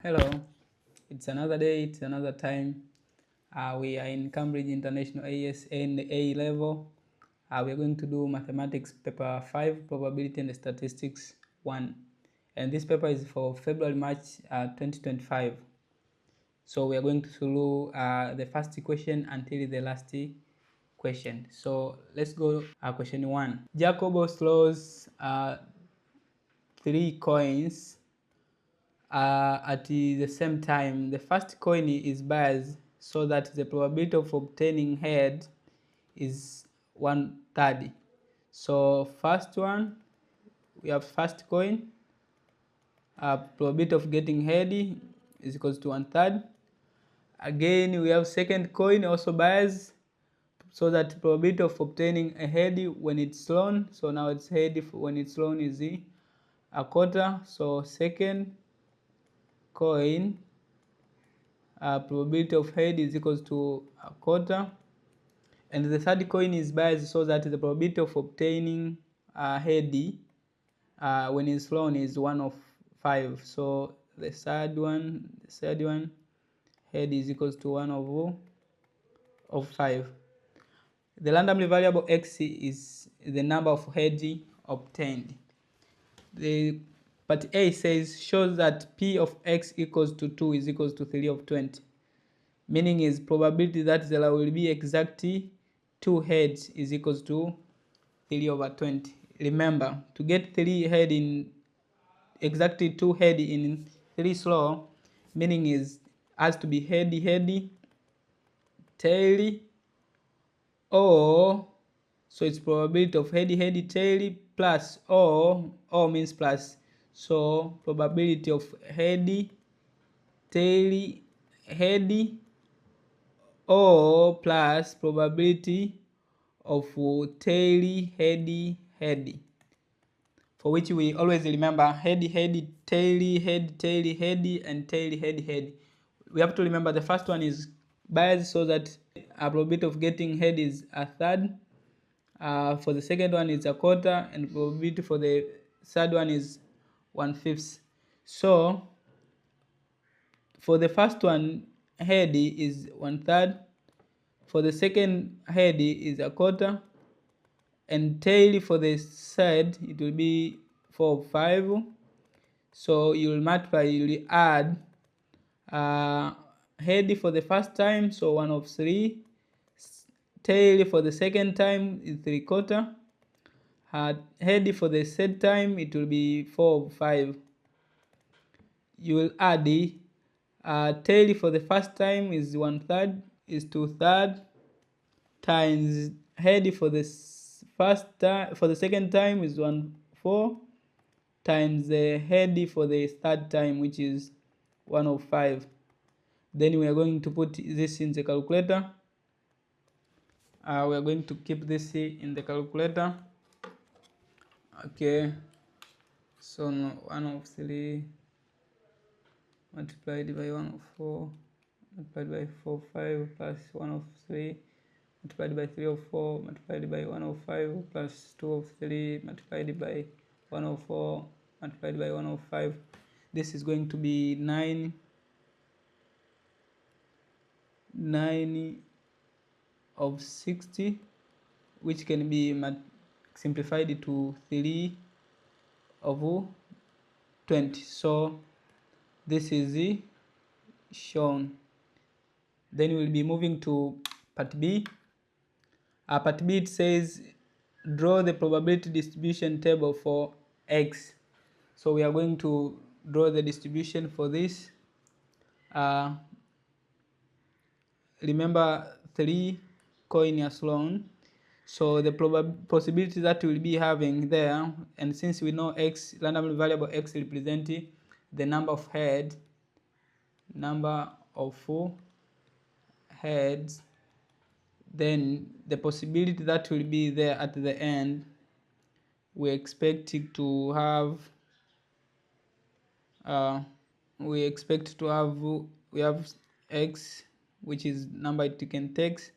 Hello, it's another day, it's another time. We are in Cambridge International ASN A level. We are going to do Mathematics paper 5, Probability and Statistics 1. And this paper is for February-March 2025. So we are going to do the first question until the last question. So let's go question 1. Jacobo throws 3 coins at the same time. The first coin is biased so that the probability of obtaining head is 1/3. So first one, we have first coin, probability of getting head is equals to 1/3. Again, we have second coin, also biased, so that probability of obtaining a head when it's thrown, so now it's head when it's thrown is a quarter. So second coin, probability of head is equals to a quarter. And the third coin is biased so that the probability of obtaining head when it's thrown is 1/5. So the third one head is equals to 1/5. The randomly variable x is the number of heads obtained. The part A shows that p of x equals to 2 is equals to 3/20. Meaning is probability that there will be exactly 2 heads is equals to 3/20. Remember, to get 3 head in exactly 2 head in 3 throw, meaning is has to be head, tail, or so it's probability of head, tail plus or means plus. So probability of head, tail, head, or plus probability of tail, head, for which we always remember head, tail, head, and tail, head. We have to remember the first one is biased so that a probability of getting head is 1/3. For the second one is a quarter, and probability for the third one is 1/5. So for the first one, head is 1/3. For the second head is a quarter, and tail for the third it will be 4/5. So you will multiply, you will add head for the first time, so 1/3. Tail for the second time is 3/4. Head for the third time it will be 4/5. You will add tail for the first time is 1/3, is 2/3, times head for the second time is 1/4, times the head for the third time, which is 1/5. Then we are going to put this in the calculator. We are going to keep this in the calculator. Okay, so 1/3 multiplied by 1/4 multiplied by 4/5 plus 1/3 multiplied by 3/4 multiplied by 1/5 plus 2/3 multiplied by 1/4 multiplied by 1/5. This is going to be 9 of 60, which can be simplified to 3/20. So this is shown. Then we'll be moving to part B. Part B, it says draw the probability distribution table for x. So we are going to draw the distribution for this. Remember 3 coin are thrown, so the possibility that we'll be having there, and since we know x, random variable x represents the number of heads, then the possibility that will be there at the end, we expect it to have we have x, which is number it can take.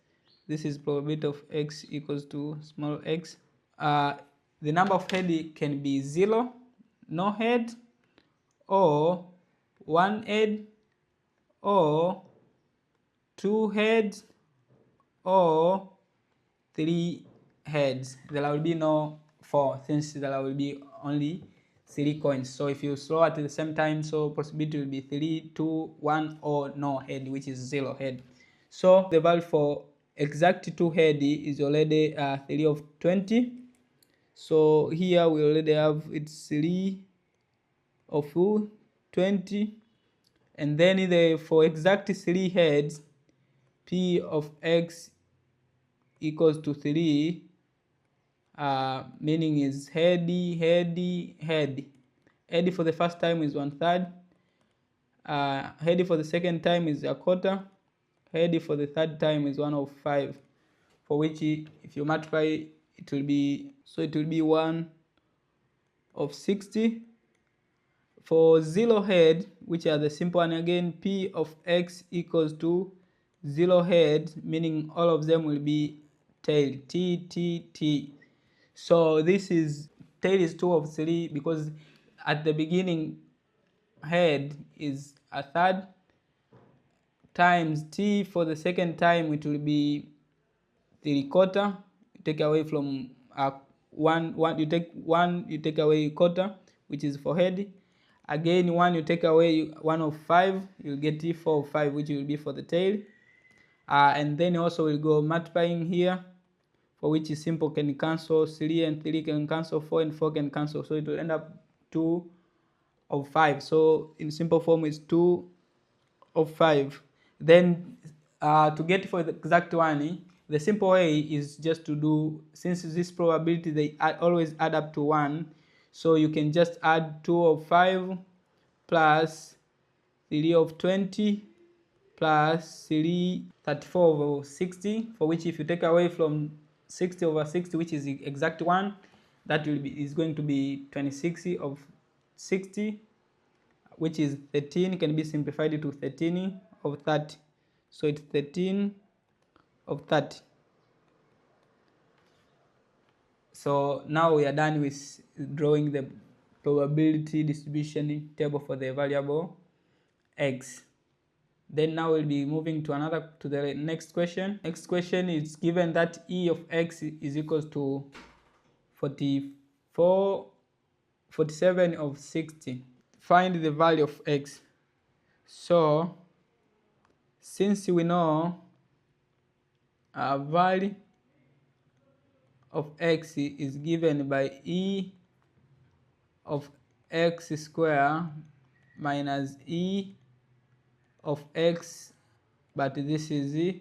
This is probability of x equals to small x. The number of head can be 0, no head, or 1 head or 2 heads or 3 heads. There will be no 4 since there will be only 3 coins. So if you throw at the same time, so possibility will be 3, 2, 1 or no head, which is 0 head. So the value for exact 2 head is already 3 of 20. So here we already have it's 3 of 20, and then for exact 3 heads, p of x equals to 3, meaning is head. Head for the first time is 1/3. Head for the second time is a quarter. Head for the third time is 1 of 5. For which, if you multiply, it will be 1 of 60. For 0 head, which are the simple one again, p of x equals to 0 head, meaning all of them will be tail, t. So this is tail is 2 of 3 because at the beginning head is 1/3 times t. For the second time it will be 3/4. You take away from 1, you take away quarter, which is for head. Again 1, you take away 1 of 5, you'll get 4 of 5, which will be for the tail. And then also we'll go multiplying here, for which is simple, can cancel, 3 and 3 can cancel, 4 and 4 can cancel, so it will end up 2 of 5. So in simple form is 2 of 5. Then to get for the exact one, the simple way is just to do, since this probability they always add up to 1, so you can just add 2 of 5 plus 3 of 20 plus 34 over 60, for which if you take away from 60 over 60, which is the exact one, that is going to be 26 of 60, which is 13, can be simplified to 13 of 30. So it's 13 of 30. So now we are done with drawing the probability distribution table for the variable x. Then now we'll be moving to the next question. Next question is given that e of x is equals to 47 of 60. Find the value of x. So since we know a value of x is given by e of x square minus e of x, but this is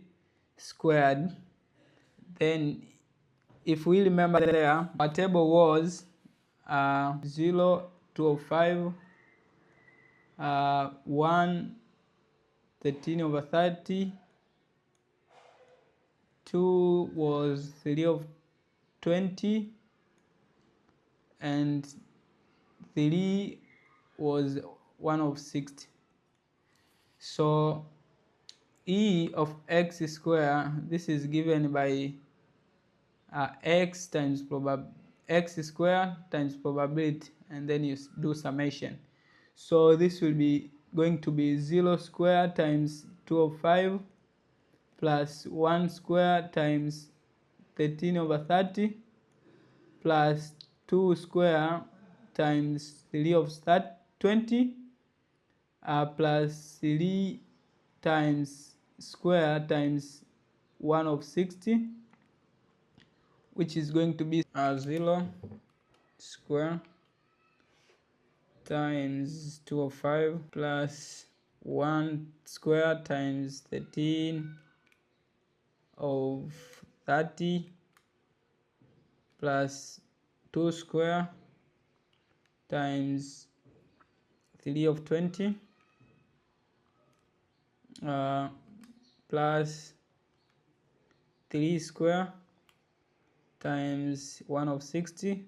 squared, then if we remember there, our table was 0, 2 of 5, 1, 13 over 30, 2 was 3 of 20, and 3 was 1 of 60. So e of x square, this is given by x times x square times probability, and then you do summation. So this will be going to be 0 square times 2 of 5 plus 1 square times 13 over 30 plus 2 square times 3 of 20 plus 3 times square times 1 of 60, which is going to be 0 square times 2 of 5 plus 1 square times 13 of 30 plus 2 square times 3 of 20 plus 3 square times 1 of 60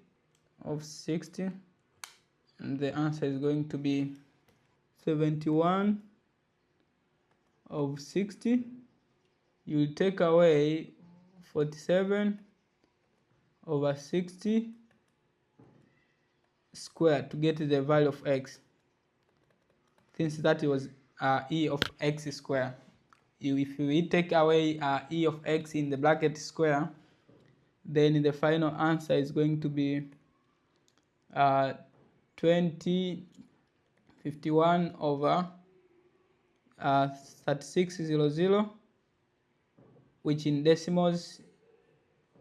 and the answer is going to be 71 of 60. You will take away 47 over 60 squared to get the value of x. since that was e of x square. If we take away e of x in the bracket square, then the final answer is going to be 2051 over 3600, which in decimals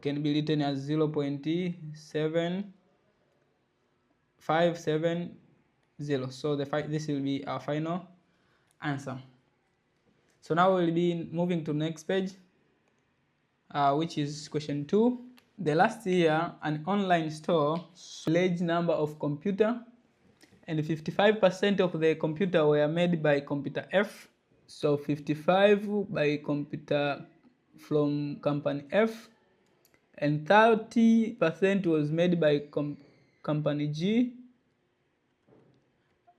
can be written as 0.7570. So this will be our final answer. So now we'll be moving to the next page, which is question 2. The last year, an online store sold a large number of computers, and 55% of the computers were made by computer F. So 55 by computer from company F, and 30% was made by company G,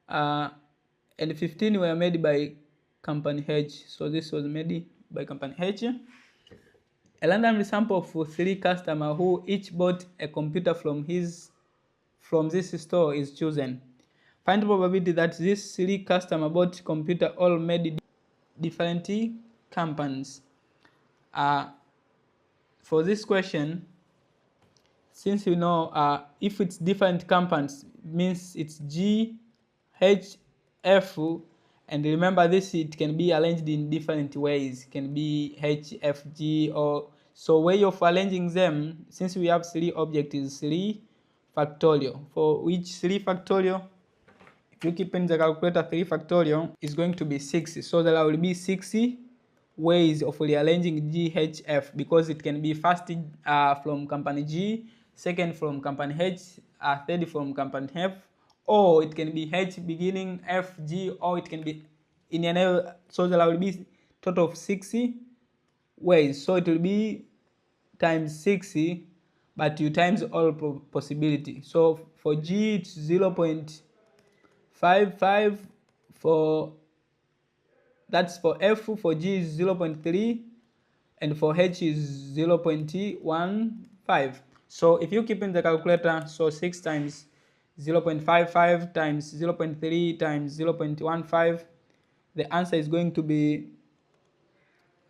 and 15 were made by company H. So this was made by company H. A random sample for 3 customers who each bought a computer from this store is chosen. Find the probability that these 3 customers bought computer all made different companies. For this question, since you know if it's different companies, means it's G, H, F, and remember this, it can be arranged in different ways. It can be H, F, G, or so way of arranging them. Since we have 3 objects, is 3 factorial. For which 3 factorial, if you keep in the calculator, 3 factorial is going to be 6. So there will be 6 ways of rearranging GHF, because it can be first from company G, second from company H, third from company F, or it can be H beginning F, G, or it can be in another. So there will be total of 6 ways. So it will be times 6, but you times all possibility. So for G it's 0.55, that's for F. For G is 0.3, and for H is 0.15. So if you keep in the calculator, so 6 times 0.55 times 0.3 times 0.15, the answer is going to be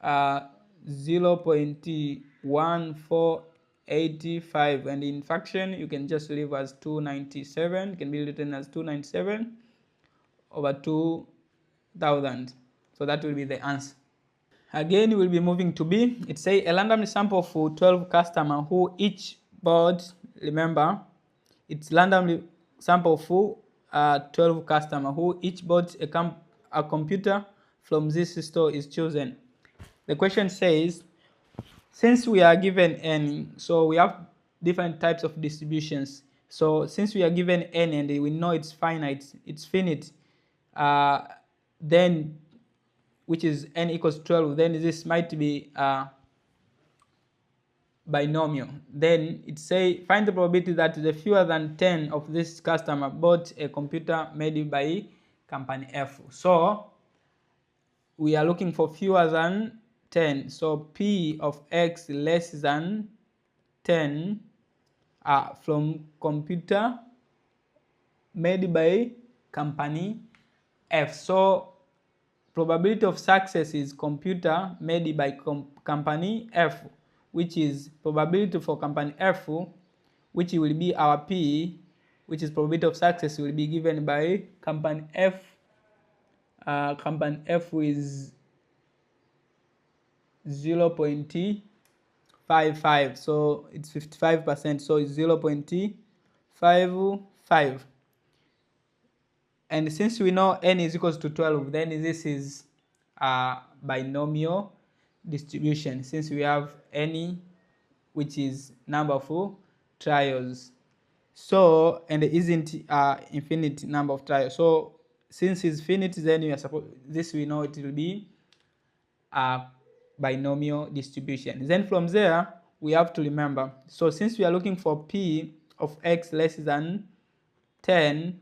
0.1485, and in fraction you can just leave as 297. It can be written as 297 over 2000. So that will be the answer. Again, we'll be moving to B. It says a random sample for 12 customers who each bought, remember, it's random sample for 12 customers who each bought a computer from this store is chosen. The question says, since we are given n, so we have different types of distributions. So since we are given n and we know it's finite, it's finite, then which is n equals 12, then this might be binomial. Then it say find the probability that the fewer than 10 of this customer bought a computer made by company F. So we are looking for fewer than 10. So P of x less than 10 from computer made by company F. So probability of success is computer made by company F, which is probability for company F, which will be our P, which is probability of success, will be given by company F. Company F is 0.55, so it's 55%, so it's 0.55. And since we know n is equals to 12, then this is a binomial distribution, since we have n, which is number of trials. So, and it isn't infinite number of trials. So since it's finite, then we are supposed, this we know it will be a binomial distribution. Then from there we have to remember, so since we are looking for P of x less than 10,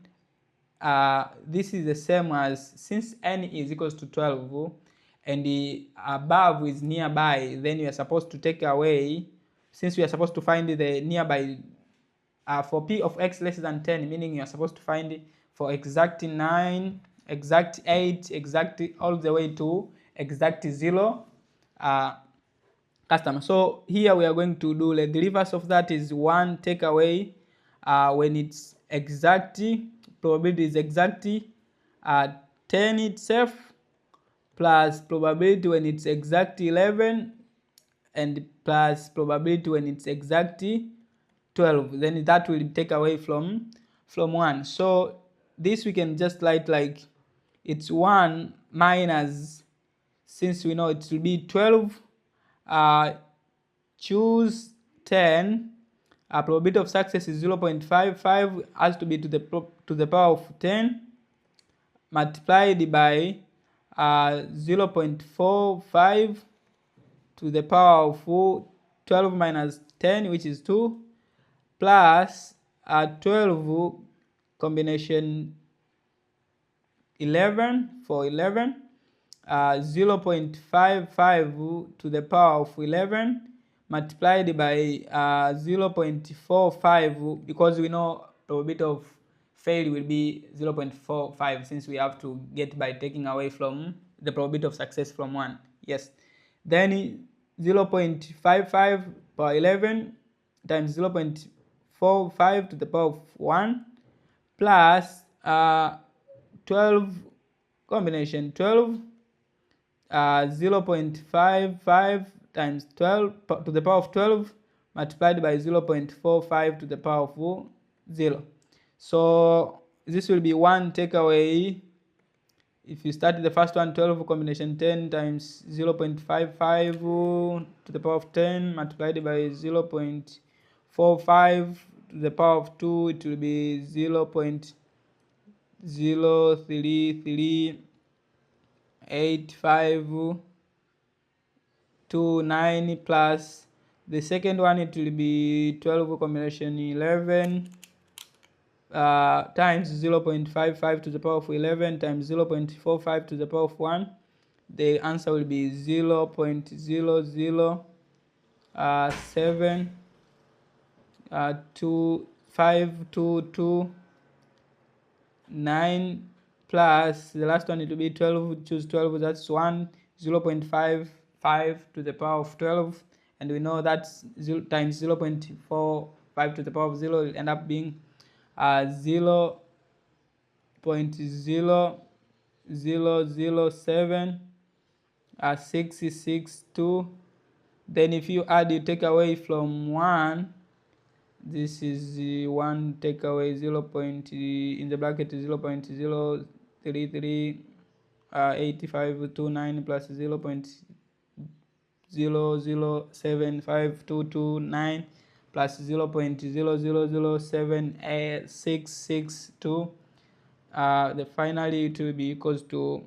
this is the same as, since n is equals to 12 and the above is nearby, then we are supposed to take away, since we are supposed to find the nearby for P of x less than 10, meaning you are supposed to find for exact 9 exact 8, exact all the way to exact 0 customer. So here we are going to do the reverse of that is 1 take away when it's exact, probability is exact 10 itself, plus probability when it's exact 11, and plus probability when it's exact 12. Then that will take away from 1. So this we can just write like it's 1 minus, since we know it will be 12, choose 10, probability of success is 0.55, has to be to the power of 10, multiplied by 0.45 to the power of 12 minus 10, which is 2, plus 12 combination 11 for 11, 0.55 to the power of 11 multiplied by 0.45, because we know probability of fail will be 0.45, since we have to get by taking away from the probability of success from 1. Yes. Then 0.55 per 11 times 0.45 to the power of 1 plus 12 combination 12, 0.55 times 12 to the power of 12 multiplied by 0.45 to the power of 0. So this will be 1 takeaway. If you start the first one, 12 combination 10 times 0.55 to the power of 10 multiplied by 0.45 to the power of 2, it will be 0.0338529 plus the second one, it will be 12 combination 11 times 0.55 to the power of 11 times 0.45 to the power of 1. The answer will be 0.007 5229 plus the last one, it will be 12, choose 12, that's 1, 0.55 to the power of 12, and we know that's 0 times 0.45 to the power of 0 will end up being 0.0007662. Then if you add, you take away from 1, this is 1 take away 0. In the bracket 0.0338529 plus 0.0075229 plus 0.0007662. The finally it will be equals to,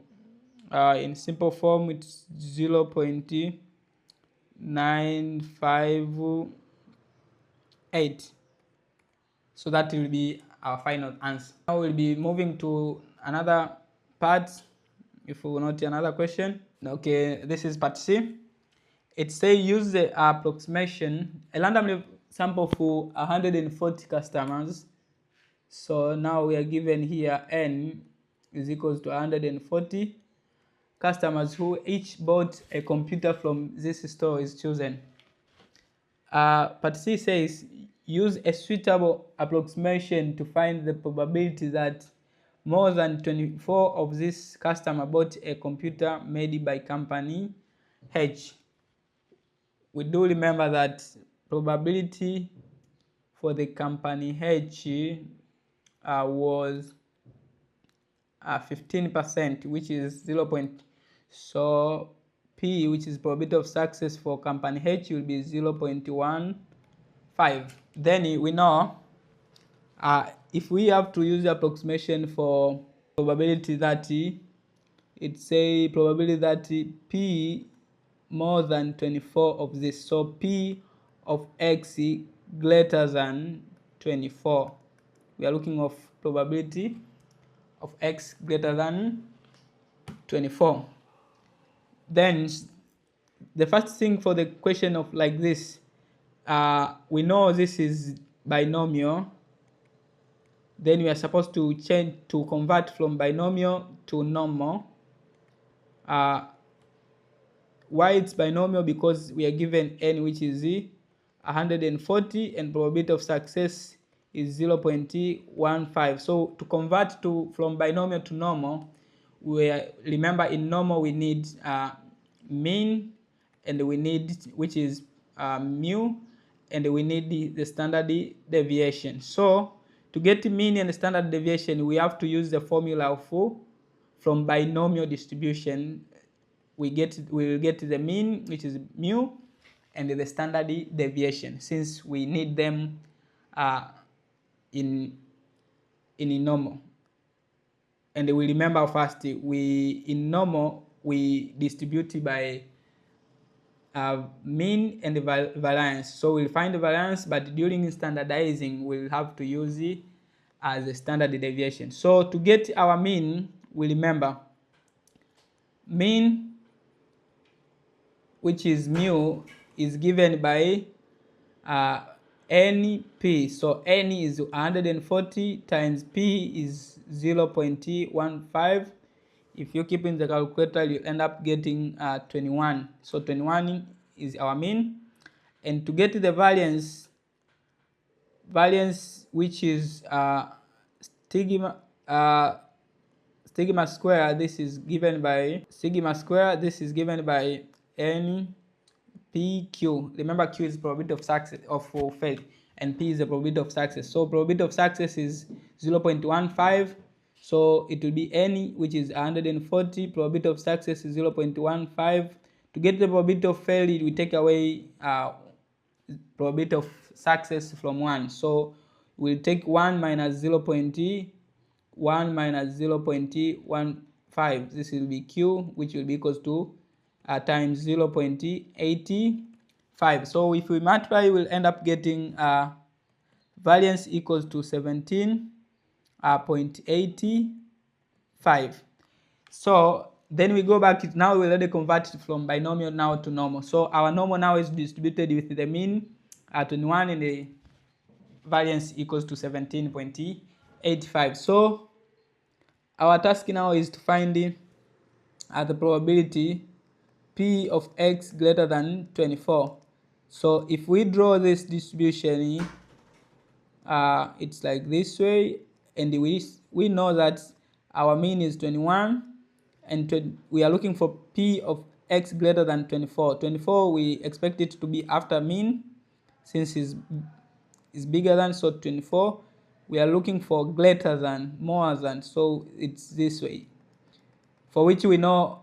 in simple form, it's 0.958. So that will be our final answer. Now we'll be moving to another part, if we will not another question. Okay, this is part C. It says use the approximation, a random sample for 140 customers. So now we are given here n is equals to 140 customers who each bought a computer from this store is chosen. Part C says use a suitable approximation to find the probability that more than 24 of this customer bought a computer made by company H. We do remember that probability for the company H was 15%, which is 0. So P, which is probability of success for company H, will be 0.15. Then we know if we have to use the approximation for probability that it's say probability that P more than 24 of this, so P of X greater than 24. We are looking of probability of X greater than 24. Then the first thing for the question of like this, we know this is binomial. Then we are supposed to convert from binomial to normal. Why it's binomial? Because we are given n, which is 140, and probability of success is 0.15. So to convert from binomial to normal, remember in normal we need mean, and we need, which is mu, and we need the standard deviation. So to get mean and standard deviation, we have to use the formula of from binomial distribution. We will get the mean, which is mu, and the standard deviation, since we need them in normal. And we remember first, in normal we distribute by mean and variance. So we'll find the variance, but during standardizing we'll have to use it as a standard deviation. So to get our mean, we remember mean, which is mu, is given by NP. So N is 140 times P is 0.15. If you keep in the calculator, you end up getting 21. So 21 is our mean. And to get the variance, which is sigma square, this is given by sigma square, this is given by N PQ. Remember, Q is probability of success of fail, and P is the probability of success. So probability of success is 0.15. So it will be N, which is 140. Probability of success is 0.15. To get the probability of fail, we take away probability of success from 1. So we'll take 1 minus 0.1 minus 0.15. This will be Q, which will be equals to times 0.85. So if we multiply, we'll end up getting variance equals to 17.85. So then we go back. Now we already converted from binomial now to normal. So our normal now is distributed with the mean at 21 and the variance equals to 17.85. So our task now is to find the probability P of x greater than 24. So if we draw this distribution, it's like this way, and we know that our mean is 21, and we are looking for P of x greater than 24. 24 we expect it to be after mean, since it's bigger than, so 24 we are looking for greater than, more than, so it's this way, for which we know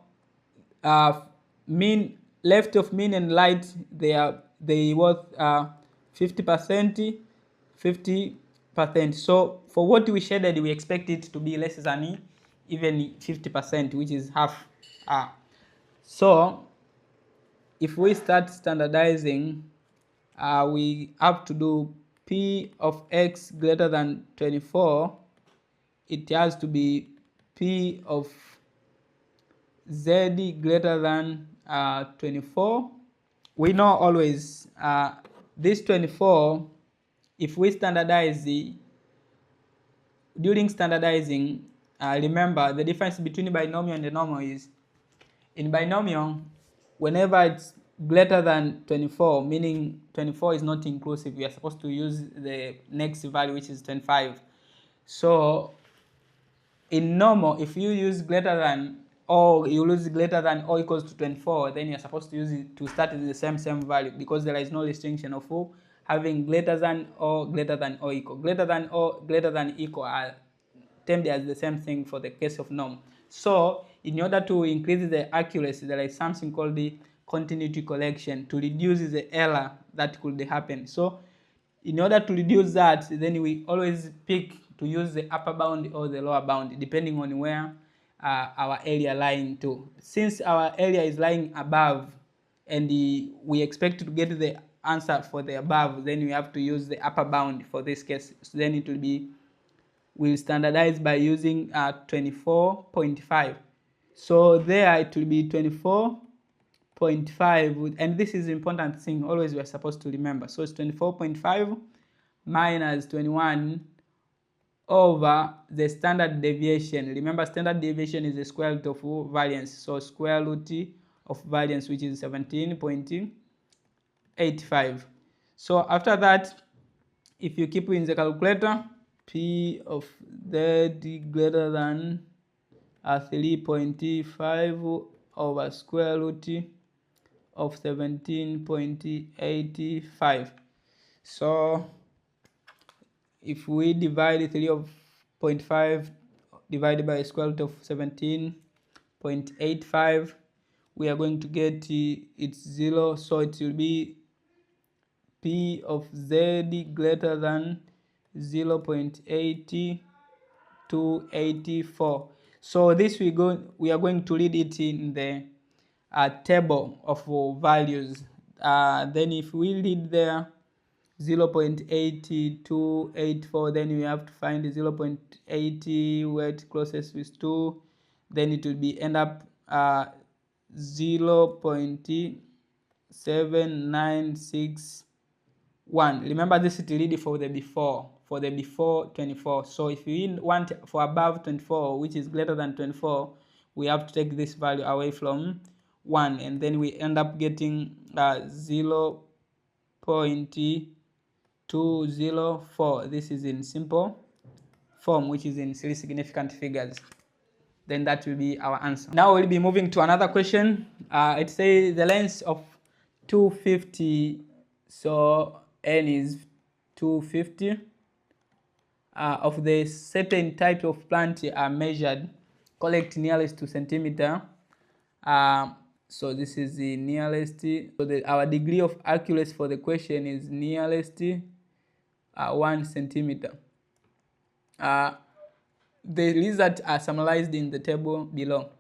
mean, left of mean and right, they worth 50%, 50%. So for what we shaded, we expect it to be less than even 50%, which is half. So if we start standardizing, we have to do P of x greater than 24. It has to be P of z greater than 24. We know always this 24, if we standardize during standardizing, remember the difference between binomial and the normal is, in binomial, whenever it's greater than 24, meaning 24 is not inclusive, we are supposed to use the next value, which is 25. So in normal, if you use greater than, or you lose greater than or equals to 24, then you're supposed to use it to start with the same value, because there is no restriction of having greater than or equal. Greater than or greater than equal are termed as the same thing for the case of norm. So in order to increase the accuracy, there is something called the continuity correction to reduce the error that could happen. So in order to reduce that, then we always pick to use the upper bound or the lower bound, depending on where our area lying to. Since our area is lying above, and we expect to get the answer for the above, then we have to use the upper bound for this case. So then it will be, we'll standardize by using 24.5. So there it will be 24.5, and this is important thing always we are supposed to remember. So it's 24.5 minus 21 over the standard deviation. Remember, standard deviation is the square root of variance, so square root of variance, which is 17.85. So after that, if you keep in the calculator, P of z greater than 3.5 over square root of 17.85. So if we divide 3.5 divided by square root of 17.85, we are going to get it's 0, so it will be P of z greater than 0.8284. So this we are going to read it in the table of values. Then if we read there 0.8284, then we have to find 0.80 where it closest with 2, then it will be end up 0.7961. Remember, this is ready for the before 24. So if we want for above 24, which is greater than 24, we have to take this value away from 1, and then we end up getting 0.204. This is in simple form, which is in 3 significant figures. Then that will be our answer. Now we'll be moving to another question. It says the length of 250, so n is 250 of the certain type of plant are measured. Collect nearest to centimeter. So this is the nearest. So our degree of accuracy for the question is nearest 1 centimeter. The results are summarized in the table below.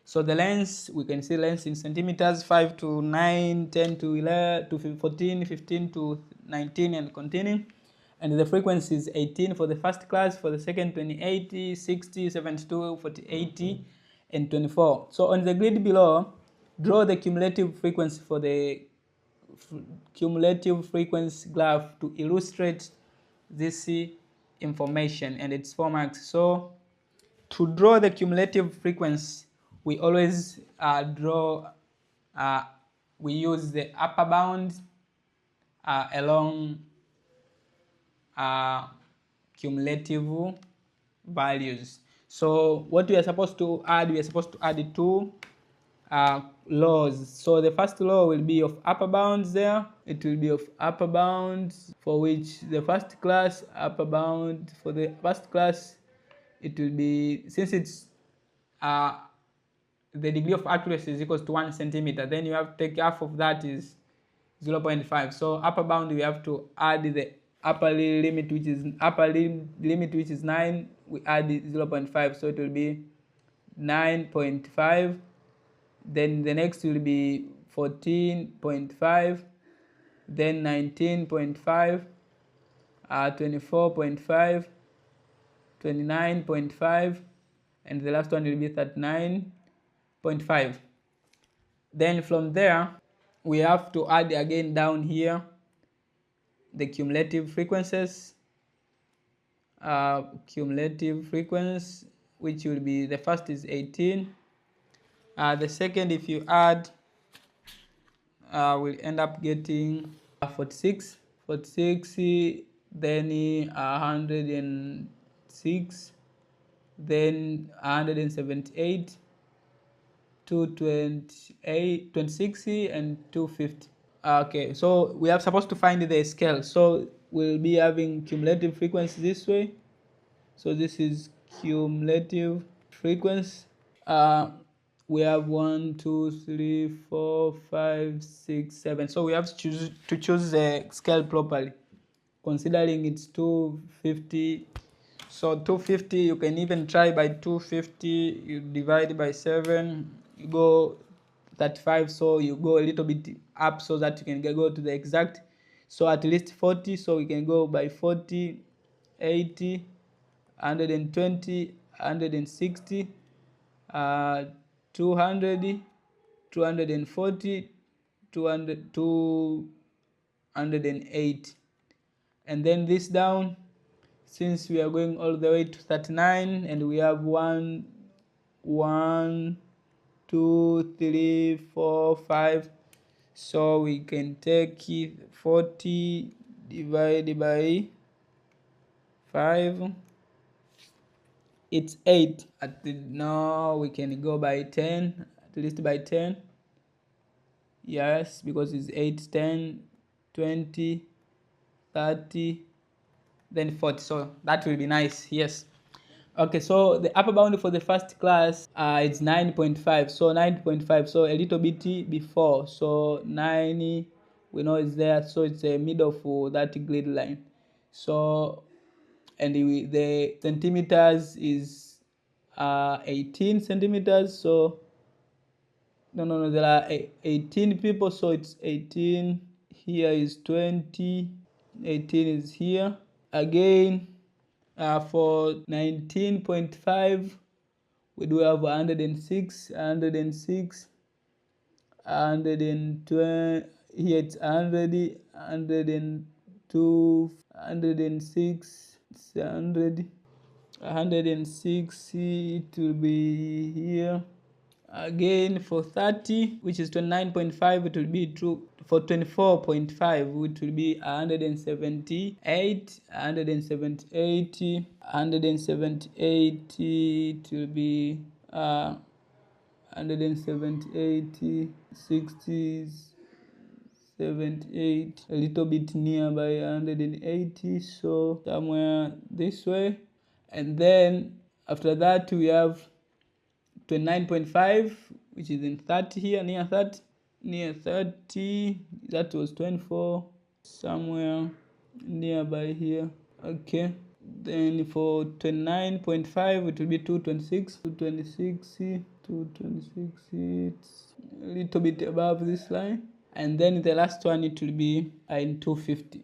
So the length, we can see length in centimeters, 5 to 9, 10 to 11 to 14, 15 to 19, and continuing. And the frequency is 18 for the first class, for the second 28, 60, 72, 40, 80, and 24. So on the grid below, draw the cumulative frequency for the cumulative frequency graph to illustrate this information, and it's 4 marks. So to draw the cumulative frequency, we always we use the upper bound along cumulative values. So what we are supposed to add, two laws. So the first law will be of upper bounds there. It will be of upper bounds, for which the first class upper bound, for the first class it will be, since it's the degree of accuracy is equals to 1 centimeter, then you have to take half of that is 0.5. So upper bound, we have to add the upper limit, which is 9, we add 0.5, so it will be 9.5. Then the next will be 14.5, then 19.5, 24.5, 29.5, and the last one will be 39.5. Then from there we have to add again down here the cumulative frequencies. Cumulative frequency, which will be, the first is 18, the second, if you add, we'll end up getting 46, then 106, then 178, 228, 26, and 250. Okay, so we are supposed to find the scale. So we'll be having cumulative frequency this way. So this is cumulative frequency. We have 1, 2, 3, 4, 5, 6, 7. So we have to choose the scale properly, considering it's 250. So 250, you can even try by 250, you divide by 7, you go 35, so you go a little bit up so that you can go to the exact. So at least 40, so we can go by 40, 80, 120, 160, 200, 240, 200, 208, and then this down since we are going all the way to 39 and we have 1 2 3 4 5, so we can take 40 divided by 5, it's 8. Now we can go by 10, at least by 10. Yes, because it's 8, 10, 20, 30, then 40. So that will be nice. Yes. Okay, so the upper bound for the first class it's 9.5. So 9.5, so a little bit before. So 9, we know it's there, so it's a middle for that grid line. So and the centimeters is 18 centimeters. So no, there are 18 people, so it's 18. Here is 20, 18 is here again. For 19.5 we do have 106, 106, 120, here it's 100, 102, 106, 100, 106, it will be here. Again for 30, which is 29.5, it will be true. For 24.5, it will be 178, 178, 178, it will be 178, 60, 78, a little bit nearby 180, so somewhere this way. And then after that we have 29.5, which is in 30 here, near 30, that was 24, somewhere nearby here. Okay, then for 29.5 it will be 226, 226, 226, it's a little bit above this line. And then the last one, it will be in 250.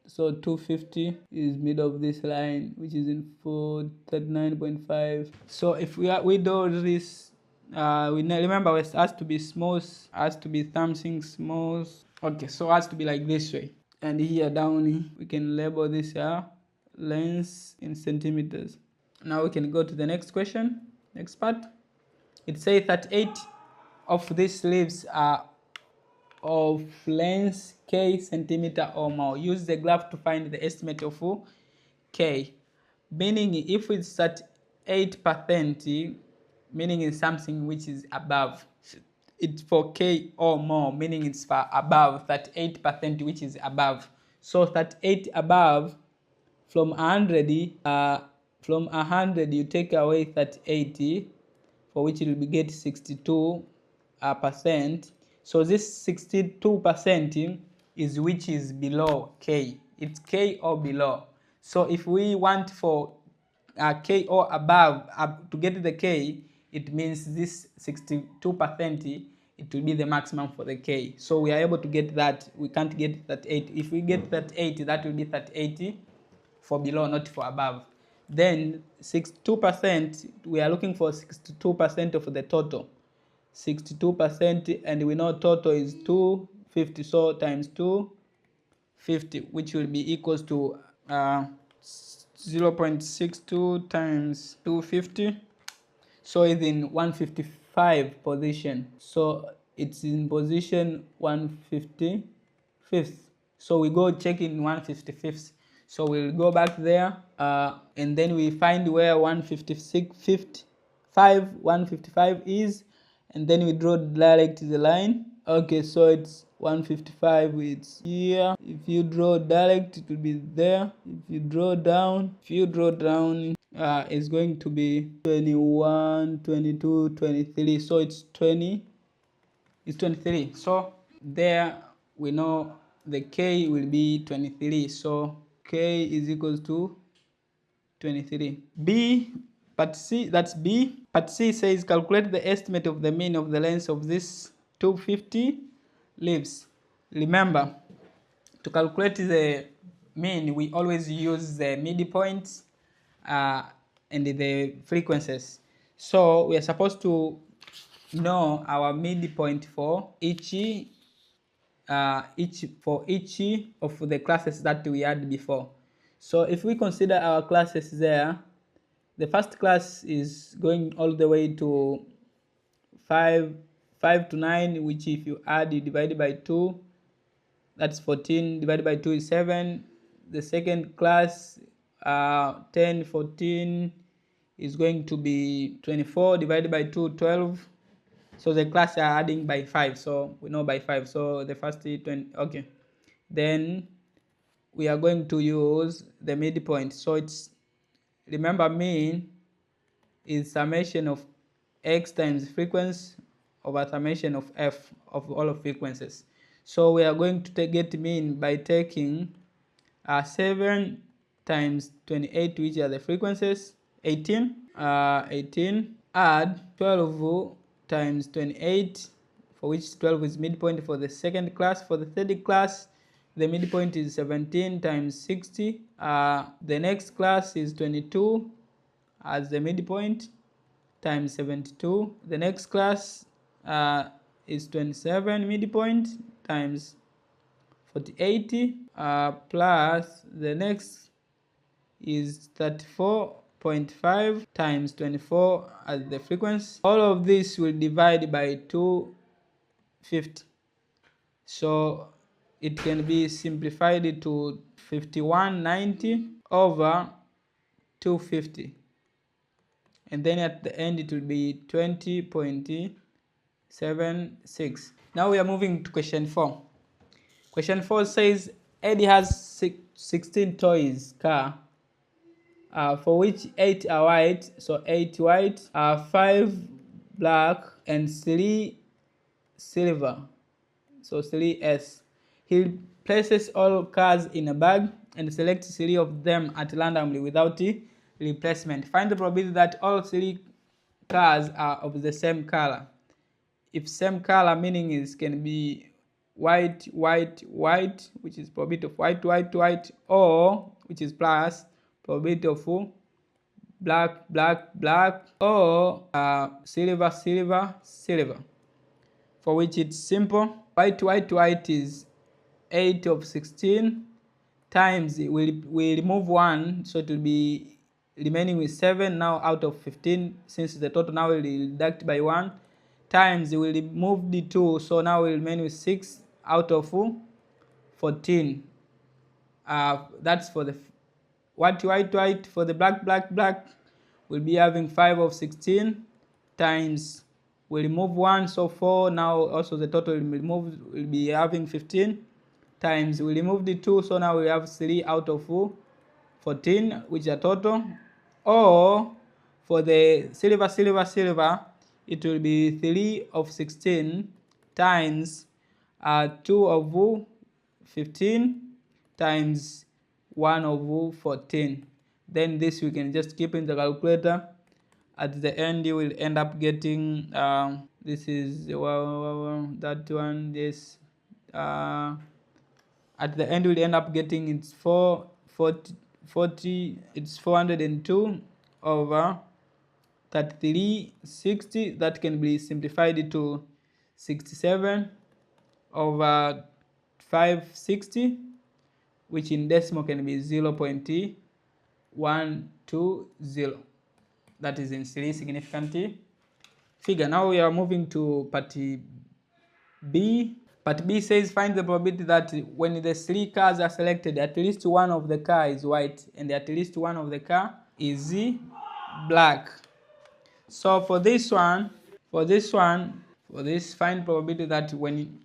So 250 is middle of this line, which is in 439.5. So if we do this, we remember it has to be small, has to be something small. Okay, so it has to be like this way. And here down, we can label this length in centimeters. Now we can go to the next question, next part. It says that 8 of these leaves are of length k centimeter or more. Use the graph to find the estimate of k. Meaning if it's at 8%, meaning it's something which is above. It's for k or more, meaning it's for above that 8%, which is above. So that 8 above, from 100, you take away that 80, for which it will be get 62%. So this 62% is which is below k. It's k or below. So if we want for k or above, to get the k, it means this 62%, it will be the maximum for the k. So we are able to get that. We can't get that 8. If we get that 8, that will be that 80 for below, not for above. Then 62%, we are looking for 62% of the total. 62%, and we know total is 250, so times 250, which will be equals to 0.62 times 250. So it's in 155 position. So it's in position 155th. So we go check in 155th. So we'll go back there, and then we find where 155 is, and then we draw direct the line. Okay, so it's 155, it's here. If you draw direct, it will be there. If you draw down, it's going to be 21, 22, 23. So it's 20, it's 23. So there we know the k will be 23. So k is equals to 23. B, part C, that's B. Part C says calculate the estimate of the mean of the length of this 250 leaves. Remember, to calculate the mean, we always use the midpoint and the frequencies. So we are supposed to know our midpoint for each of the classes that we had before. So if we consider our classes there, the first class is going all the way to 5 to 9, which if you add, you divide by 2, that's 14, divided by 2 is 7. The second class, 10, 14 is going to be 24, divided by 2, 12. So the class are adding by 5, so we know by 5. So the first 20, okay. Then we are going to use the midpoint. So it's, remember, mean is summation of x times frequency over summation of f of all of frequencies. So we are going to get mean by taking 7 times 28, which are the frequencies, 18, 18, add 12 times 28, for which 12 is midpoint for the second class. For the third class, the midpoint is 17 times 60. The next class is 22 as the midpoint times 72. The next class is 27 midpoint times 4080, plus the next is 34.5 times 24 as the frequency. All of this will divide by 250. So it can be simplified to 5190 over 250. And then at the end it will be 20.76. Now we are moving to question 4. Question 4 says Eddie has 16 toys car, for which 8 are white, so 8 white, 5 black, and 3 silver, so 3S. He places all cars in a bag and selects 3 of them at randomly without replacement. Find the probability that all 3 cars are of the same color. If same color, meaning is can be white, white, white, which is probability of white, white, white, or which is plus probability of black, black, black, or silver, silver, silver, for which it's simple. White, white, white is 8 of 16 times, we remove 1, so it will be remaining with 7 now out of 15, since the total now will deduct by 1, times we will remove the 2, so now we remain with 6 out of 14. That's for the white, white, white. For the black, black, black, we'll be having 5 of 16 times we remove 1, so 4. Now also the total will be having 15 times we remove the 2, so now we have 3 out of 14, which are total. Or for the silver, silver, silver, it will be 3 of 16 times 2 of 15 times 1 of 14. Then this we can just keep in the calculator. At the end you will end up getting this is that one, this at the end we'll end up getting it's 40, it's 402 over 3360. That can be simplified to 67 over 560, which in decimal can be 0.120. That is in series significant figure. Now we are moving to part B. Part B says find the probability that when the 3 cars are selected, at least one of the car is white and at least one of the car is black. So for this find probability that when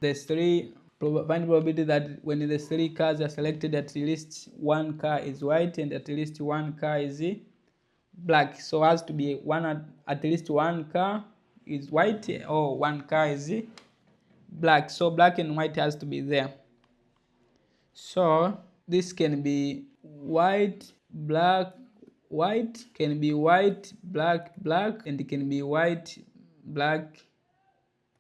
the 3 cars are selected, at least one car is white and at least one car is black. So has to be at least one car is white or one car is black. So black and white has to be there. So this can be white, black, white, can be white, black, black, and it can be white, black,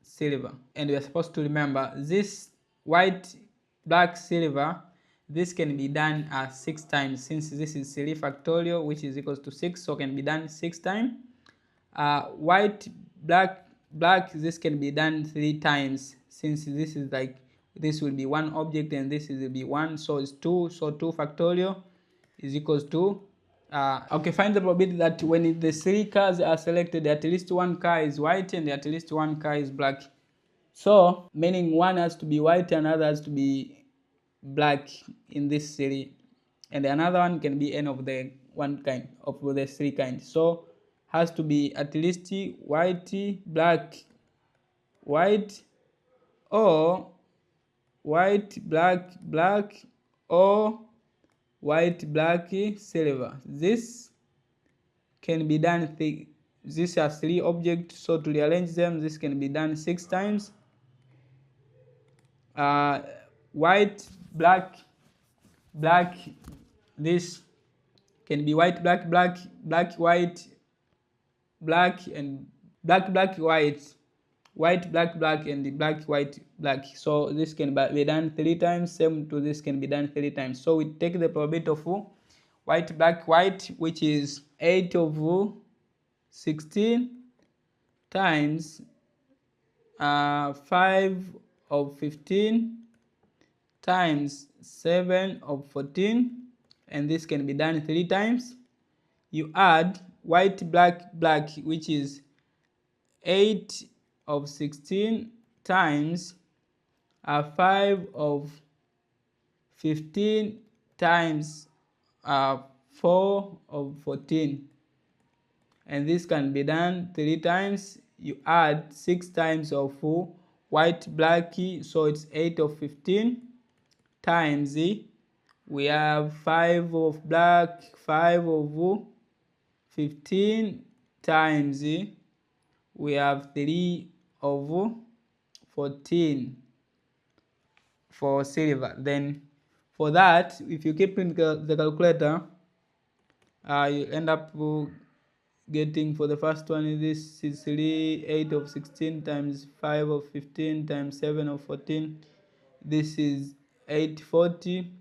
silver. And we are supposed to remember this white, black, silver, this can be done 6 times, since this is 3 factorial, which is equals to 6, so can be done 6 times. White, black, black, this can be done 3 times, since this is like, this will be one object and this will be 1, so it's 2, so 2 factorial. is equals to okay, find the probability that when the 3 cars are selected, at least 1 car is white and at least 1 car is black. So meaning one has to be white and another has to be black in this series, and another one can be any of the one kind of the 3 kinds. So has to be at least white, black, white, or white, black, black, or white, black, silver. This can be done, these are 3 objects, so to rearrange them, this can be done 6 times. White, black, black, this can be white, black, black, black, white, black, and black, black, white, white, black, black, and black, white, black. So this can be done 3 times, same to this can be done 3 times. So we take the probability of white, black, white, which is 8 of 16 times 5 of 15 times 7 of 14, and this can be done 3 times. You add white, black, black, which is 8 of 16 times 5 of 15 times 4 of 14, and this can be done 3 times. You add 6 times of white, black, so it's 8 of 15 times we have 5 of black, 5 of 15 times we have 3 of 14 for silver. Then for that, if you keep in the calculator, you end up getting, for the first one, this is 8 of 16 times 5 of 15 times 7 of 14. This is 840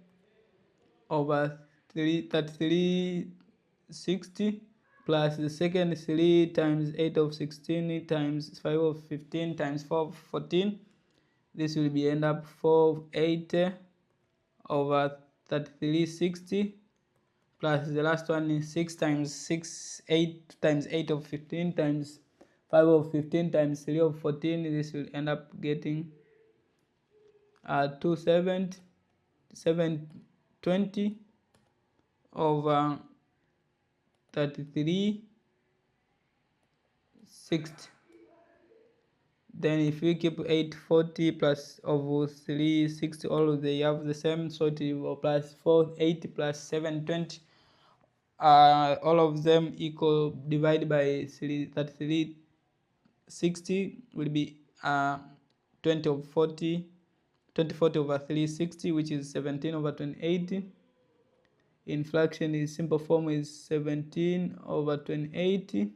over 3360, plus the second 3 times 8 of 16 times 5 of 15 times 4 of 14. This will be end up 480 over 3360, plus the last one is 6 times 6, 8 times 8 of 15 times 5 of 15 times 3 of 14. This will end up getting 720 over 3360. Then if we keep 840 plus over 360, all of they have the same, so it will plus 480 plus 720, all of them equal, divided by 3360 will be 20 over 40 over 360, which is 17 over 28. In fraction is simple form is 17 over 28,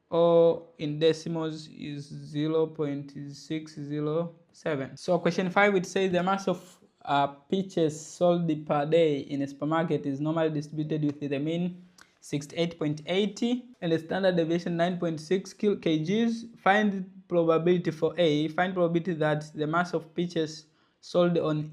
or in decimals is 0.607. So question 5, it says the amount of peaches sold per day in a supermarket is normally distributed with the mean 68.80 and the standard deviation 9.6 kgs. Find probability for A. Find probability that the mass of peaches sold on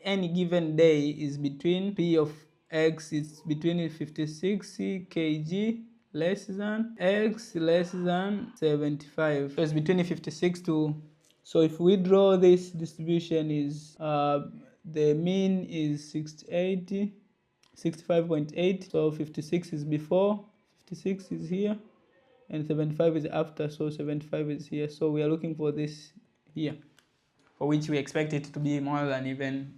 any given day is between P of X is between 56 kg less than X less than 75. So it's between 56 to, so if we draw this distribution is the mean is 65.8, so 56 is before, 56 is here, and 75 is after, so 75 is here. So we are looking for this here, for which we expect it to be more than even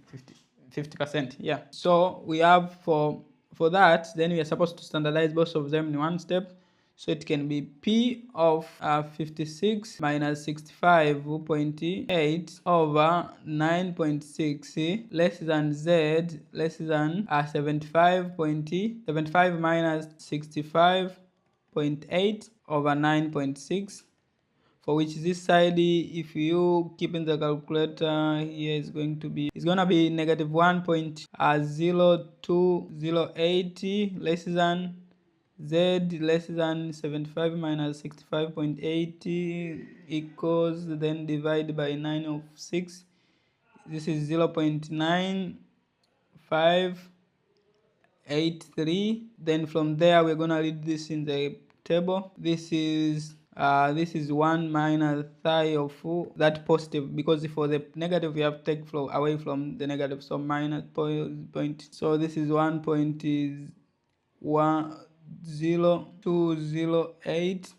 50%. Yeah. So we have for that, then we are supposed to standardize both of them in one step. So it can be P of 56 minus 65.8 over 9.6 less than Z less than 75 minus 65.8 over 9.6, for which this side, if you keep in the calculator here, is going to be, it's gonna be negative 1.0208 less than Z less than 75 minus 65.8 equals, then divide by 9 of 6. This is 0.9 583. Then from there we're gonna read this in the table. This is 1 minus phi of that positive, because for the negative we have to take flow away from the negative, so minus point. So this is 1.1208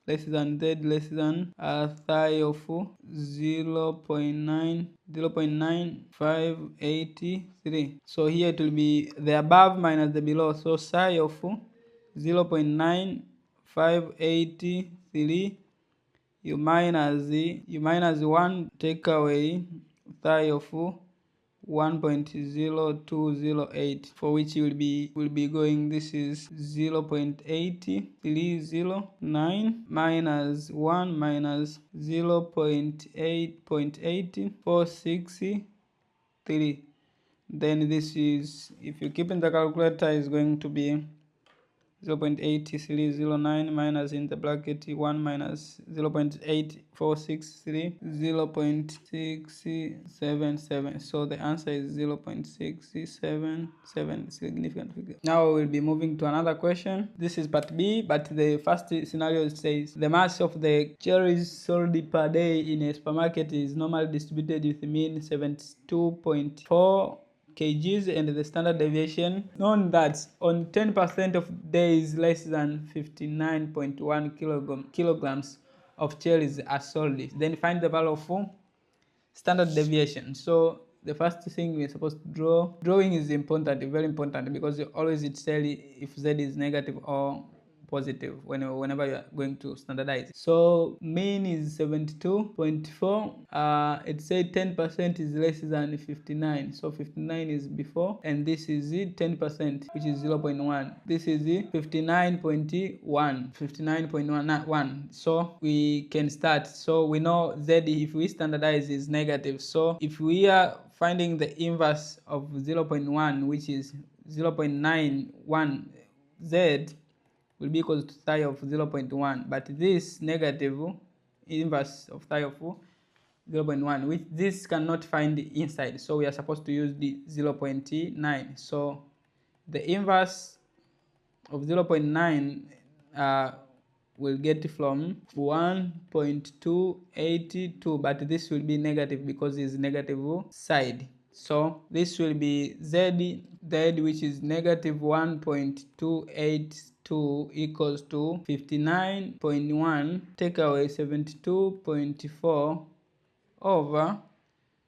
less than z less than phi of 0.9583. So here it will be the above minus the below, so psi of 0.9583, you minus 1, take away phi of 1.0208, for which you will be going, this is 0.8309 minus 1 minus 0.8.8463. Then this is, if you keep in the calculator, is going to be 0.8309 minus in the bracket 1 minus 0.8463, 0.677. So the answer is 0.677, significant figure. Now we'll be moving to another question. This is part B, but the first scenario says the mass of the cherries sold per day in a supermarket is normally distributed with mean 72.4 kgs and the standard deviation known that on 10% of days less than 59.1 kilograms of cherries are sold. Then find the value of standard deviation. So the first thing we're supposed to draw, drawing is important, very important, because you always tell if z is negative or positive whenever you are going to standardize. So mean is 72.4. It said 10% is less than 59, so 59 is before, and this is 10%, which is 0.1. This is 59.1, so we can start. So we know z, if we standardize, is negative. So if we are finding the inverse of 0.1, which is 0.91, z will be equal to psi of 0.1, but this negative inverse of psi of 0.1, which this cannot find inside, so we are supposed to use the 0.9. So the inverse of 0.9 will get from 1.282, but this will be negative because it's negative side. So this will be z, which is negative 1.282 equals to 59.1, take away 72.4 over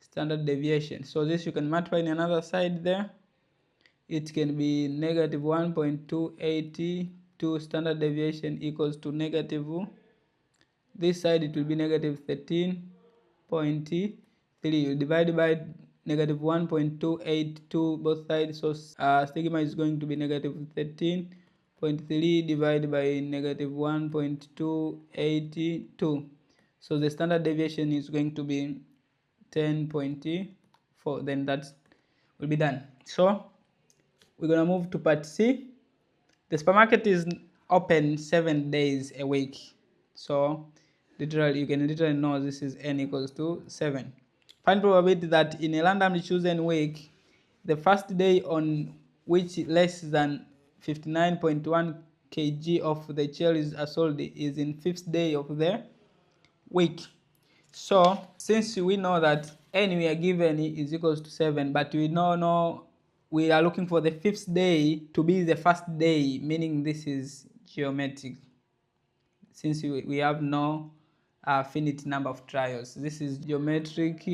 standard deviation. So this you can multiply in another side there. It can be negative 1.282 standard deviation equals to negative, this side it will be negative 13.3. You divide by negative 1.282 both sides, so sigma is going to be negative 13.3 divided by negative 1.282. So the standard deviation is going to be 10.4. Then that will be done. So we're gonna move to part C. The supermarket is open 7 days a week. So literally, you can literally know this is n equals to 7. Find probability that in a randomly chosen week, the first day on which less than 59.1 kg of the cherries are sold is in 5th day of the week. So since we know that n we are given is equals to 7, but we know we are looking for the 5th day to be the first day, meaning this is geometric, since we have no finite number of trials. This is geometric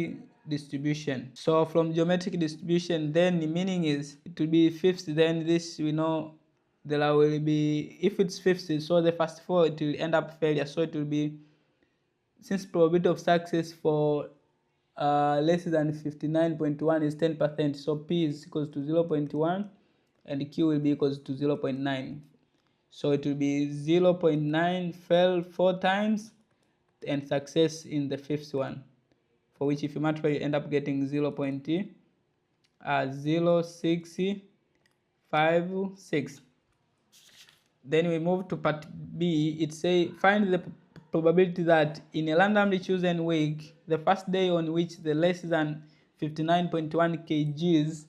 distribution. So from geometric distribution, then the meaning is it will be 5th. Then this we know there will be, if it's 5th, so the first 4 it will end up failure. So it will be, since probability of success for less than 59.1 is 10%, so P is equals to 0.1 and Q will be equals to 0.9. So it will be 0.9 fail 4 times and success in the 5th one, for which if you multiply you end up getting 0.0656. Then we move to part B. It says find the probability that in a randomly chosen week, the first day on which the less than 59.1 kgs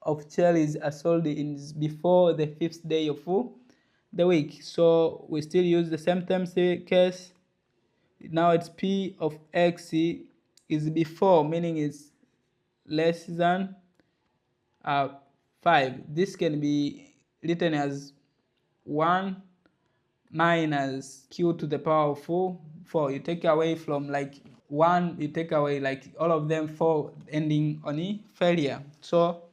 of cherries are sold in before the 5th day of the week. So we still use the same term case. Now it's P of X is before, meaning it's less than 5. This can be written as 1 minus Q to the power of 4. You take away from like 1, you take away like all of them 4 ending on a failure. So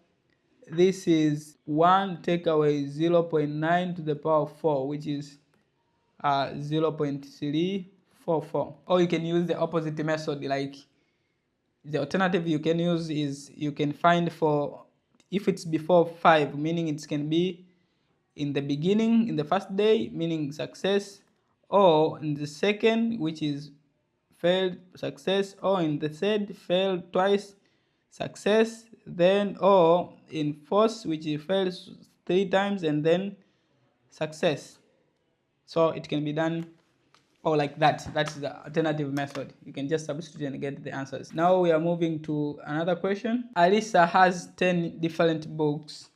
this is 1 take away 0.9 to the power of 4, which is 0.344. Or you can use the opposite method, like the alternative you can use is you can find for if it's before 5, meaning it can be in the beginning, in the first day, meaning success, or in the second, which is failed, success, or in the third, failed twice, success, then, or in fourth, which is failed 3 times and then success. So it can be done or like that. That's the alternative method. You can just substitute and get the answers. Now we are moving to another question. Alisa has 10 different books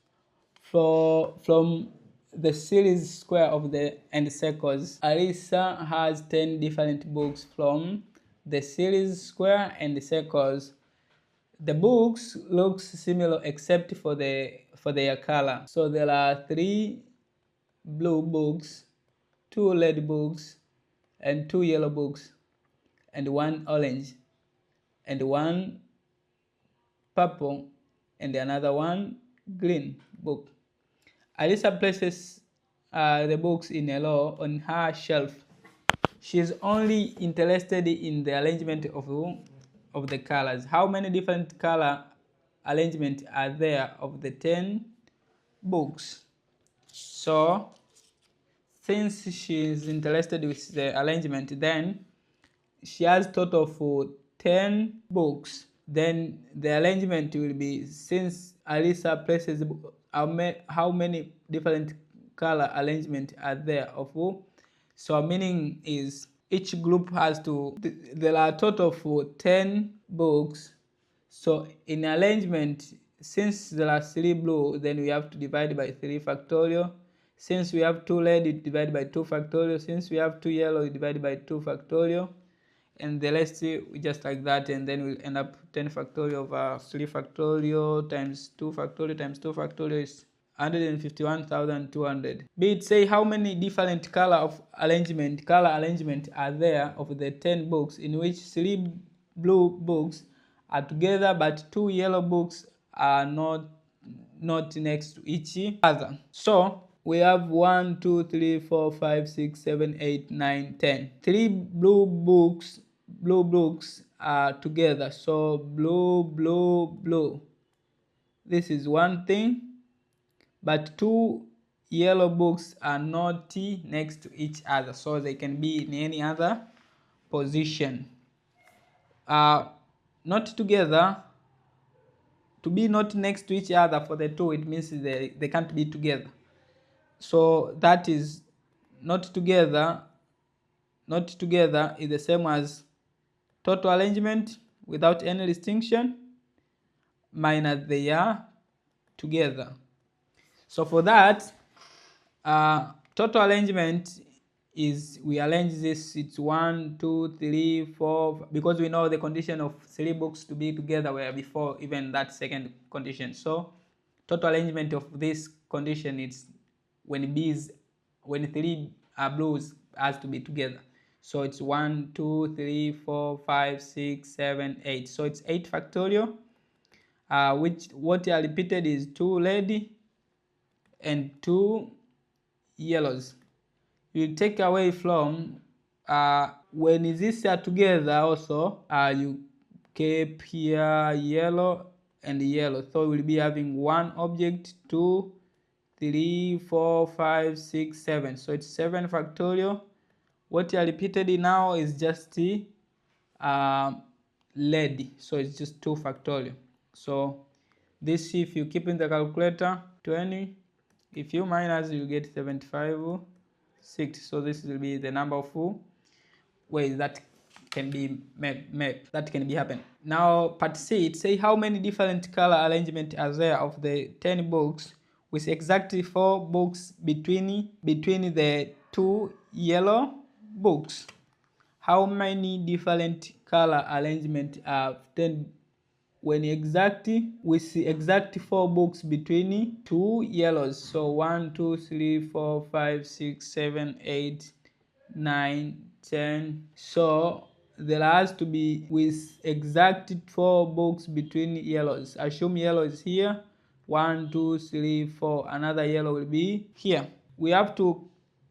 from the series square of the and circles. Alisa has 10 different books from the series square and circles. The books looks similar except for their color. So there are 3 blue books, 2 red books, and 2 yellow books, and 1 orange, and 1 purple, and another 1 green book. Alisa places the books in a row on her shelf. She is only interested in the arrangement of the colors. How many different color arrangements are there of the 10 books? So since she is interested with the arrangement, then she has total of 10 books. Then the arrangement will be, since Alisa places how many different color arrangement are there of so meaning is each group has to, there are a total of 10 books. So in arrangement, since there are 3 blue, then we have to divide by 3 factorial. Since we have 2 red, we divide by 2 factorial. Since we have 2 yellow, we divide by 2 factorial. And the rest we just like that, and then we'll end up 10 factorial over 3 factorial times 2 factorial times 2 factorial is 151,200. Be it say how many different color arrangement are there of the 10 books, in which 3 blue books are together but 2 yellow books are not next to each other. So we have 1, 2, 3, 4, 5, 6, 7, 8, 9, 10. 3 blue books are together. So blue. This is one thing. But 2 yellow books are not next to each other, so they can be in any other position. Not together. To be not next to each other for the 2, it means they can't be together. So that is not together is the same as total arrangement without any distinction minus they are together. So for that, total arrangement is, we arrange this, it's 1, 2, 3, 4, because we know the condition of 3 books to be together were before even that second condition. So total arrangement of this condition is when 3 blues has to be together. So it's 1, 2, 3, 4, 5, 6, 7, 8. So it's 8 factorial. What are repeated is 2 red and 2 yellows. You take away from when these are together also, you keep here yellow and yellow, so we'll be having 1 object, 2, 3, 4, 5, 6, 7. So it's 7 factorial. What are repeated now is just lead, so it's just 2 factorial. So this, if you keep in the calculator, 20, if you minus, you get 75, 6. So this will be the number of ways that can be made that can be happen. Now part C, it say how many different color arrangement are there of the 10 books with exactly 4 books between the 2 yellow books. How many different color arrangement are 10 when with exact 4 books between 2 yellows? So 1 2 3 4 5 6 7 8 9 10. So there has to be with exact 4 books between yellows. Assume yellow is here, 1 2 3 4, another yellow will be here. We have to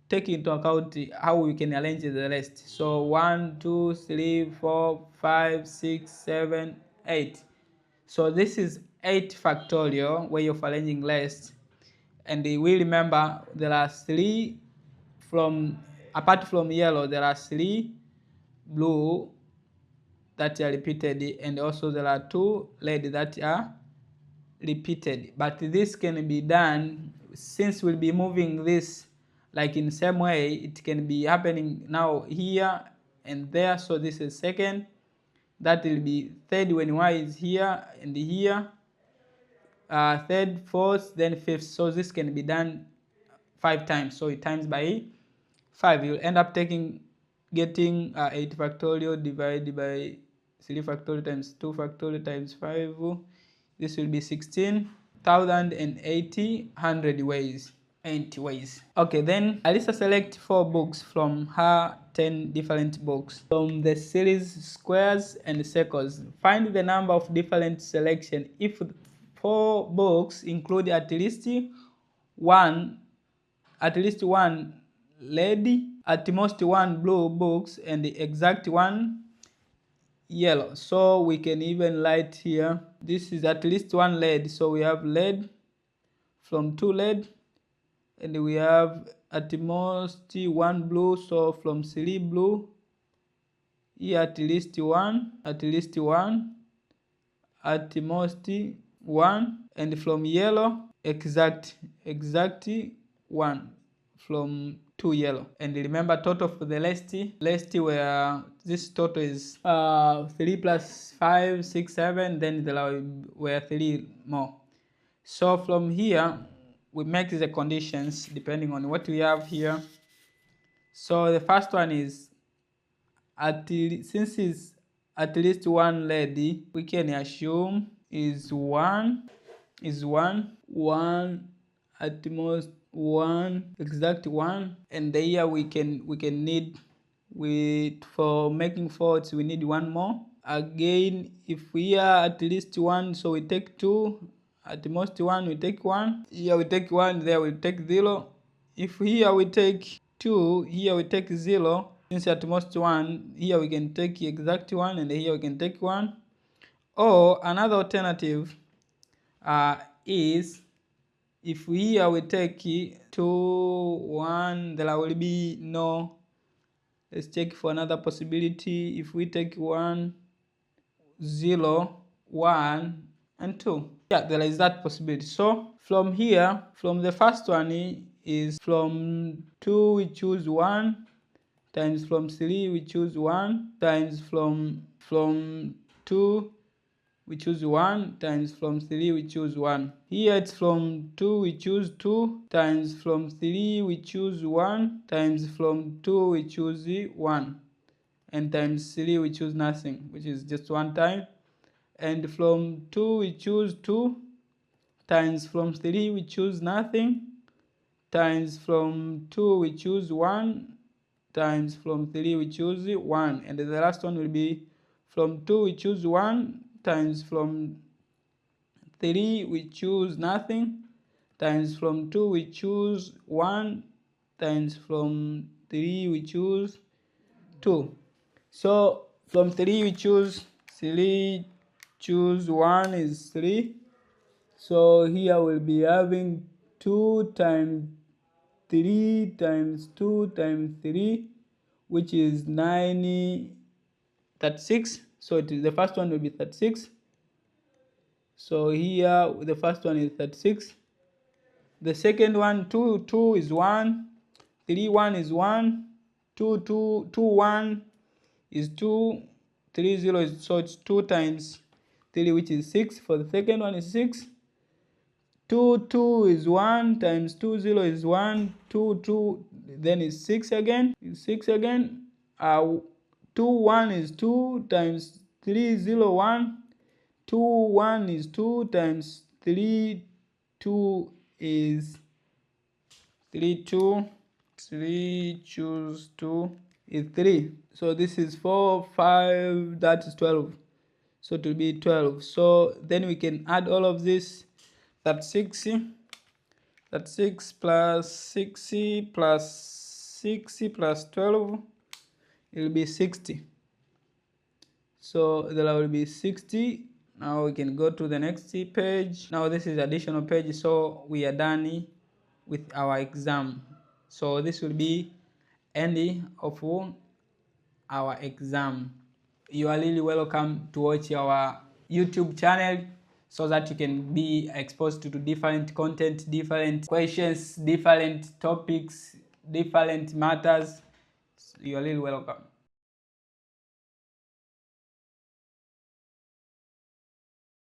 take into account how we can arrange the rest. So 1 2 3 4 5 6 7 8. So this is 8 factorial way of arranging rest. And we remember there are 3 from, apart from yellow, there are 3 blue that are repeated, and also there are 2 red that are repeated. But this can be done, since we'll be moving this like in same way, it can be happening now here and there. So this is second, that will be third when y is here and here, third, fourth, then fifth. So this can be done 5 times. So it times by 5, you'll end up getting 8 factorial divided by 3 factorial times 2 factorial times 5. This will be 16,080 ways. 80 ways. Okay, then Alisa select 4 books from her 10 different books from the series squares and circles. Find the number of different selection if 4 books include at least one red, at most 1 blue books, and the exact 1 yellow. So we can even write here, this is at least 1 red, so we have red from 2 red, and we have at most 1 blue, so from 3 blue, here at least 1, at most 1, and from yellow exact 1 from 2 yellow. And remember, total for the rest where this total is 3 plus 5 6 7, then there were 3 more. So from here we make the conditions depending on what we have here. So the first one is, since it's at least 1 lady, we can assume is 1, at most 1, exact 1, and here we can need, for making faults we need 1 more. Again, if we are at least 1, so we take 2, at most 1 we take 1, here we take 1, there we take 0. If here we take 2, here we take 0, since at most 1, here we can take exact 1, and here we can take 1. Or another alternative is, if here we take 2 1, there will be no. Let's check for another possibility. If we take 1 0 1 and 2, yeah, there is that possibility. So from here, from the first one is, from 2 we choose 1, times from 3 we choose 1, times from 2 we choose 1, times from 3 we choose 1. Here it's from 2 we choose 2, times from 3 we choose 1, times from 2 we choose 1, and times 3 we choose nothing, which is just 1 time. And from 2 we choose 2, times from 3 we choose nothing, times from 2 we choose 1, times from 3 we choose 1, and the last one will be from 2 we choose 1, times from 3 we choose nothing, times from 2 we choose 1, times from 3 we choose 2. So from 3 we choose 1 is 3. So here we'll be having 2 times 3 times 2 times 3, which is 36. So the first one will be 36. So here the first one is 36. The second one, 2 is 1, 3 1 is 1, 2 1, is 2, 3 0 is, so it's 2 times 3, which is 6. For the second one is 6. 2 2 is 1 times 2 0 is 1. 2 2 then is 6 again. 6 again. 2 1 is 2 times 3 0 1. 2 1 is 2 times 3 2 is 3 2. 3 choose 2 is 3. So this is 4 5, that is 12. So it will be 12. So then we can add all of this. That's 6. That's 6 plus 6 plus 6 plus 12. It will be 60. So there will be 60. Now we can go to the next page. Now this is additional page. So we are done with our exam. So this will be end of our exam. You are really welcome to watch our YouTube channel so that you can be exposed to different content, different questions, different topics, different matters. You are really welcome.